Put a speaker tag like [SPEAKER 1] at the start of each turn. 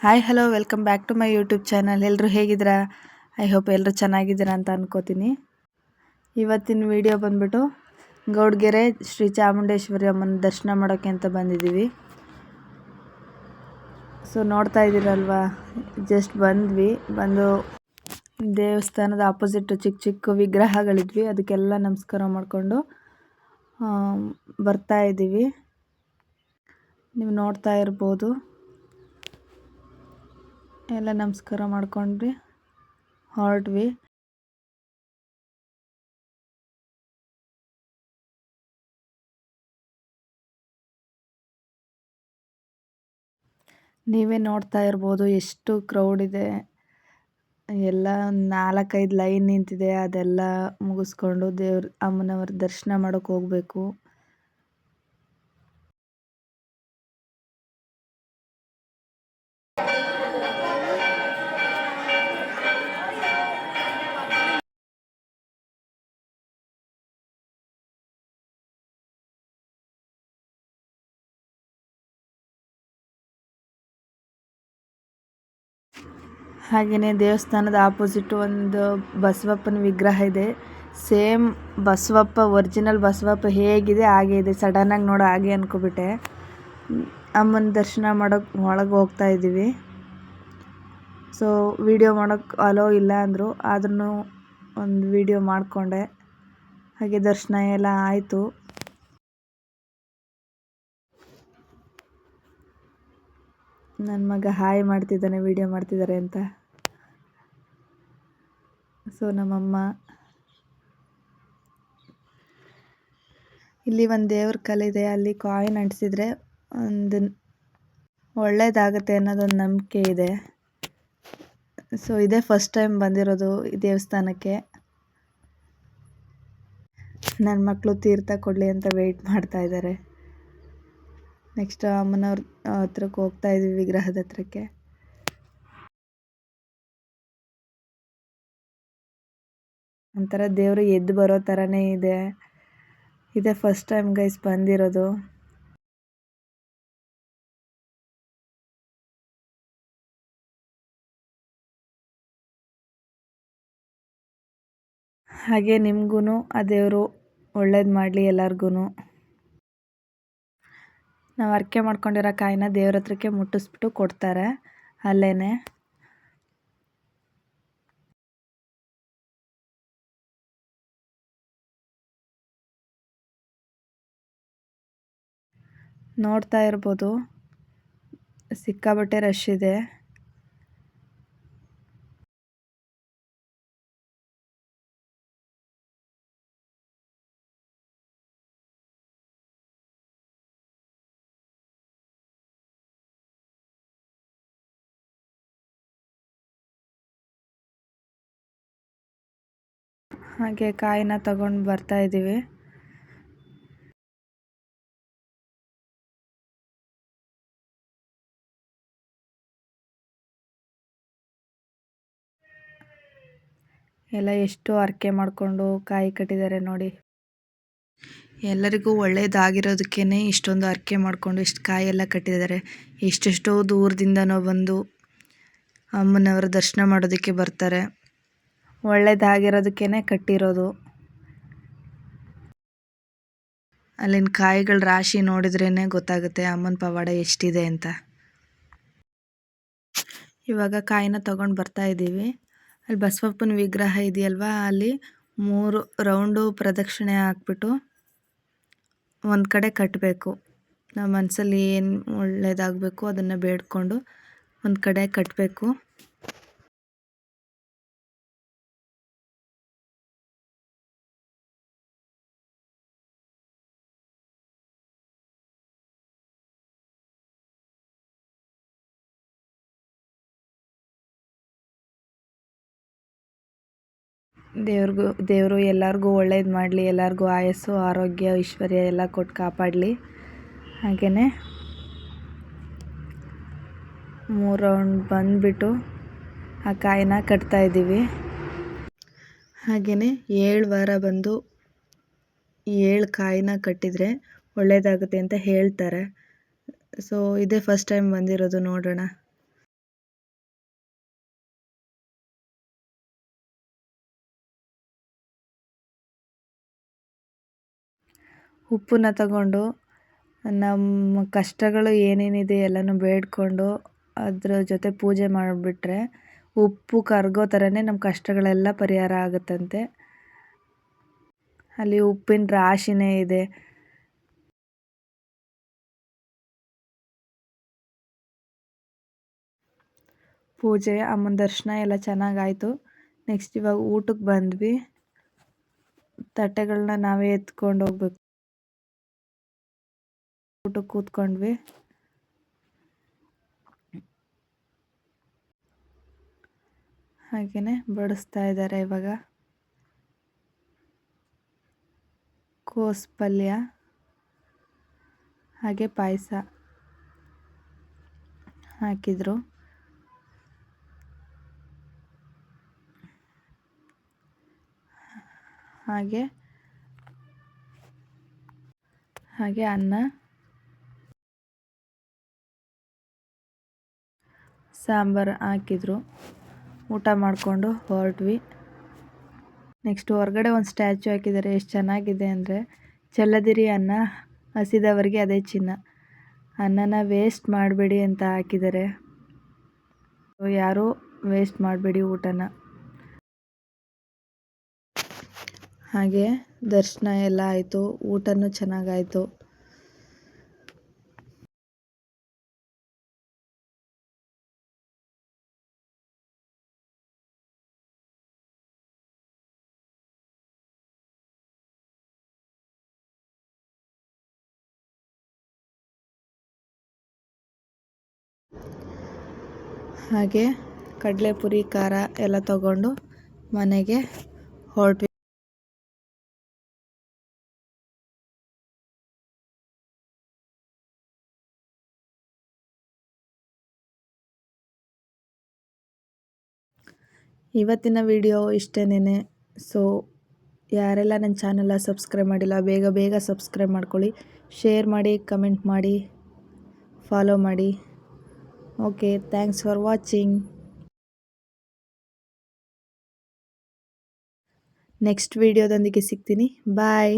[SPEAKER 1] Hi hello welcome back to my YouTube channel. ಎಲ್ಲರೂ ಹೇಗಿದ್ದೀರಾ? I hope ಎಲ್ಲರೂ ಚೆನ್ನಾಗಿದ್ದೀರಾ ಅಂತ ಅನ್ಕೋತೀನಿ. ಇವತ್ತಿನ ವಿಡಿಯೋ ಬಂದ್ಬಿಟ್ಟು ಗೌಡ್ಗೆರೆ ಶ್ರೀ ಚಾಮುಂಡೇಶ್ವರಿ ಅಮ್ಮನ ದರ್ಶನ ಮಾಡೋಕ್ಕೆ ಅಂತ ಬಂದಿದ್ದೀವಿ. ಸೊ ನೋಡ್ತಾ ಇದ್ದೀರಲ್ವಾ, ಜಸ್ಟ್ ಬಂದು ದೇವಸ್ಥಾನದ ಆಪೋಸಿಟ್ ಚಿಕ್ಕ ಚಿಕ್ಕ ವಿಗ್ರಹಗಳಿದ್ವಿ, ಅದಕ್ಕೆಲ್ಲ ನಮಸ್ಕಾರ ಮಾಡಿಕೊಂಡು ಬರ್ತಾ ಇದ್ದೀವಿ. ನೀವು ನೋಡ್ತಾ ಇರ್ಬೋದು, ಎಲ್ಲ ನಮಸ್ಕಾರ ಮಾಡ್ಕೊಂಡ್ವಿ ಹೊರಟ್ವಿ. ನೀವೇ ನೋಡ್ತಾ ಇರ್ಬೋದು ಎಷ್ಟು ಕ್ರೌಡ್ ಇದೆ. ಎಲ್ಲ 4-5 ಲೈನ್ ನಿಂತಿದೆ. ಅದೆಲ್ಲ ಮುಗಿಸ್ಕೊಂಡು ಅಮ್ಮನವ್ರ ದರ್ಶನ ಮಾಡೋಕ್ಕೆ ಹೋಗಬೇಕು. ಹಾಗೆಯೇ ದೇವಸ್ಥಾನದ ಆಪೋಸಿಟ್ ಒಂದು ಬಸವಪ್ಪನ ವಿಗ್ರಹ ಇದೆ. ಸೇಮ್ ಬಸವಪ್ಪ, ಒರಿಜಿನಲ್ ಬಸವಪ್ಪ ಹೇಗಿದೆ ಹಾಗೆ ಇದೆ. ಸಡನ್ನಾಗಿ ನೋಡೋ ಹಾಗೆ ಅಂದ್ಕೊಬಿಟ್ಟೆ. ಅಮ್ಮನ ದರ್ಶನ ಮಾಡೋಕ್ಕೆ ಒಳಗೆ ಹೋಗ್ತಾ ಇದ್ದೀವಿ. ಸೊ ವಿಡಿಯೋ ಮಾಡೋಕ್ಕೆ ಅಲೋ ಇಲ್ಲ ಅಂದರು, ಆದ್ರೂ ಒಂದು ವಿಡಿಯೋ ಮಾಡಿಕೊಂಡೆ. ಹಾಗೆ ದರ್ಶನ ಎಲ್ಲ ಆಯಿತು. ನನ್ನ ಮಗ ಹಾಯ್ ಮಾಡ್ತಿದ್ದಾನೆ, ವಿಡಿಯೋ ಮಾಡ್ತಿದ್ದಾರೆ ಅಂತ. ಸೊ ನಮ್ಮಮ್ಮ ಇಲ್ಲಿ ಒಂದು ದೇವ್ರ ಕಲ್ಲಿದೆ, ಅಲ್ಲಿ ಕಾಯಿನ್ ಅಂಟಿಸಿದ್ರೆ ಒಂದು ಒಳ್ಳೇದಾಗುತ್ತೆ ಅನ್ನೋದೊಂದು ನಂಬಿಕೆ ಇದೆ. ಸೊ ಇದೇ ಫಸ್ಟ್ ಟೈಮ್ ಬಂದಿರೋದು ಈ ದೇವಸ್ಥಾನಕ್ಕೆ. ನನ್ನ ಮಕ್ಕಳು ತೀರ್ಥ ಕೊಡಲಿ ಅಂತ ವೆಯ್ಟ್ ಮಾಡ್ತಾ ಇದ್ದಾರೆ. ನೆಕ್ಸ್ಟ್ ಅಮ್ಮನವ್ರ ಹತ್ರಕ್ಕೆ ಹೋಗ್ತಾ ಇದ್ವಿ, ವಿಗ್ರಹದ ಹತ್ರಕ್ಕೆ. ಒಂಥರ ದೇವರು ಎದ್ದು ಬರೋ ಥರನೇ ಇದೆ. ಇದೇ ಫಸ್ಟ್ ಟೈಮ್ ಗೈಸ್ ಬಂದಿರೋದು. ಹಾಗೆ ನಿಮಗೂ ಆ ದೇವರು ಒಳ್ಳೇದು ಮಾಡಲಿ ಎಲ್ಲರಿಗೂ. ನಾವು ಹರಕೆ ಮಾಡ್ಕೊಂಡಿರೋ ಕಾಯಿನ ದೇವ್ರ ಹತ್ರಕ್ಕೆ ಮುಟ್ಟಿಸ್ಬಿಟ್ಟು ಕೊಡ್ತಾರೆ ಅಲ್ಲೇ. ನೋಡ್ತಾ ಇರ್ಬೋದು, ಸಿಕ್ಕಾಬಟ್ಟೆ ರಶ್ ಇದೆ. ಹಾಗೆ ಕಾಯಿನ ತಗೊಂಡು ಬರ್ತಾ ಇದ್ದೀವಿ. ಎಲ್ಲ ಎಷ್ಟು ಹರಕೆ ಮಾಡಿಕೊಂಡು ಕಾಯಿ ಕಟ್ಟಿದ್ದಾರೆ ನೋಡಿ. ಎಲ್ಲರಿಗೂ ಒಳ್ಳೇದಾಗಿರೋದಕ್ಕೇ ಇಷ್ಟೊಂದು ಹರಕೆ ಮಾಡಿಕೊಂಡು ಇಷ್ಟು ಕಾಯೆಲ್ಲ ಕಟ್ಟಿದ್ದಾರೆ. ಎಷ್ಟೆಷ್ಟೋ ದೂರದಿಂದನೋ ಬಂದು ಅಮ್ಮನವರ ದರ್ಶನ ಮಾಡೋದಕ್ಕೆ ಬರ್ತಾರೆ. ಒಳ್ಳೇದಾಗಿರೋದಕ್ಕೇ ಕಟ್ಟಿರೋದು. ಅಲ್ಲಿನ ಕಾಯಿಗಳ ರಾಶಿ ನೋಡಿದ್ರೇ ಗೊತ್ತಾಗುತ್ತೆ ಅಮ್ಮನ ಪವಾಡ ಎಷ್ಟಿದೆ ಅಂತ. ಇವಾಗ ಕಾಯಿನ ತಗೊಂಡು ಬರ್ತಾ ಇದ್ದೀವಿ. ಅಲ್ಲಿ ಬಸವಪ್ಪನ ವಿಗ್ರಹ ಇದೆಯಲ್ವಾ, ಅಲ್ಲಿ 3 ರೌಂಡು ಪ್ರದಕ್ಷಿಣೆ ಹಾಕ್ಬಿಟ್ಟು ಒಂದು ಕಡೆ ಕಟ್ಟಬೇಕು. ನಮ್ಮ ಮನಸ್ಸಲ್ಲಿ ಏನು ಒಳ್ಳೇದಾಗಬೇಕು ಅದನ್ನು ಬೇಡ್ಕೊಂಡು ಒಂದು ಕಡೆ ಕಟ್ಟಬೇಕು. ದೇವರು ಎಲ್ಲರಿಗೂ ಒಳ್ಳೇದು ಮಾಡಲಿ, ಎಲ್ಲರಿಗೂ ಆಯಸ್ಸು ಆರೋಗ್ಯ ಐಶ್ವರ್ಯ ಎಲ್ಲ ಕೊಟ್ಟು ಕಾಪಾಡಲಿ. ಹಾಗೆಯೇ 3 ರೌಂಡ್ ಬಂದುಬಿಟ್ಟು ಆ ಕಾಯಿನ ಕಟ್ತಾ ಇದ್ದೀವಿ. ಹಾಗೆಯೇ 7 ವಾರ ಬಂದು 7 ಕಾಯಿನ ಕಟ್ಟಿದರೆ ಒಳ್ಳೆಯದಾಗುತ್ತೆ ಅಂತ ಹೇಳ್ತಾರೆ. ಸೊ ಇದೇ ಫಸ್ಟ್ ಟೈಮ್ ಬಂದಿರೋದು, ನೋಡೋಣ. ಉಪ್ಪನ್ನ ತಗೊಂಡು ನಮ್ಮ ಕಷ್ಟಗಳು ಏನೇನಿದೆ ಎಲ್ಲನೂ ಬೇಡ್ಕೊಂಡು ಅದ್ರ ಜೊತೆ ಪೂಜೆ ಮಾಡಿಬಿಟ್ರೆ ಉಪ್ಪು ಕರಗೋ ಥರನೇ ನಮ್ಮ ಕಷ್ಟಗಳೆಲ್ಲ ಪರಿಹಾರ ಆಗುತ್ತಂತೆ. ಅಲ್ಲಿ ಉಪ್ಪಿನ ರಾಶಿನೇ ಇದೆ. ಪೂಜೆ ಅಮ್ಮನ ದರ್ಶನ ಎಲ್ಲ ಚೆನ್ನಾಗಾಯಿತು. ನೆಕ್ಸ್ಟ್ ಇವಾಗ ಊಟಕ್ಕೆ ಬಂದ್ವಿ. ತಟ್ಟೆಗಳನ್ನ ನಾವೇ ಎತ್ಕೊಂಡು ಹೋಗ್ಬೇಕು. ಊಟಕ್ಕೆ ಕೂತ್ಕೊಂಡ್ವಿ. ಹಾಗೆಯೇ ಬಡಿಸ್ತಾ ಇದ್ದಾರೆ ಇವಾಗ. ಕೋಸು ಪಲ್ಯ ಹಾಗೆ ಪಾಯಸ ಹಾಕಿದರು. ಹಾಗೆ ಅನ್ನ ಸಾಂಬಾರು ಹಾಕಿದ್ರು. ಊಟ ಮಾಡಿಕೊಂಡು ಹೊರಟ್ವಿ. ನೆಕ್ಸ್ಟ್ ಹೊರಗಡೆ ಒಂದು ಸ್ಟ್ಯಾಚು ಹಾಕಿದ್ದಾರೆ. ಎಷ್ಟು ಚೆನ್ನಾಗಿದೆ ಅಂದರೆ, ಚೆಲ್ಲದಿರಿ ಅನ್ನ, ಹಸಿದವರಿಗೆ ಅದೇ ಚಿನ್ನ. ಅನ್ನನ ವೇಸ್ಟ್ ಮಾಡಬೇಡಿ ಅಂತ ಹಾಕಿದ್ದಾರೆ. ಯಾರೂ ವೇಸ್ಟ್ ಮಾಡಬೇಡಿ ಊಟನ. ಹಾಗೆ ದರ್ಶನ ಎಲ್ಲ ಆಯಿತು. ಊಟನೂ ಚೆನ್ನಾಗಾಯಿತು. ಹಾಗೆ ಕಡಲೆಪುರಿ ಖಾರ ಎಲ್ಲ ತಗೊಂಡು ಮನೆಗೆ ಹೊರಟ್ವಿ. ಇವತ್ತಿನ ವಿಡಿಯೋ ಇಷ್ಟೇನೆ. ಸೊ ಯಾರೆಲ್ಲ ನನ್ನ ಚಾನಲ್ನ ಸಬ್ಸ್ಕ್ರೈಬ್ ಮಾಡಿಲ್ಲ ಬೇಗ ಬೇಗ ಸಬ್ಸ್ಕ್ರೈಬ್ ಮಾಡ್ಕೊಳ್ಳಿ. ಶೇರ್ ಮಾಡಿ, ಕಮೆಂಟ್ ಮಾಡಿ, ಫಾಲೋ ಮಾಡಿ. Okay, thanks for watching. Next ವಿಡಿಯೋದೊಂದಿಗೆ ಸಿಗ್ತೀನಿ. ಬಾಯ್.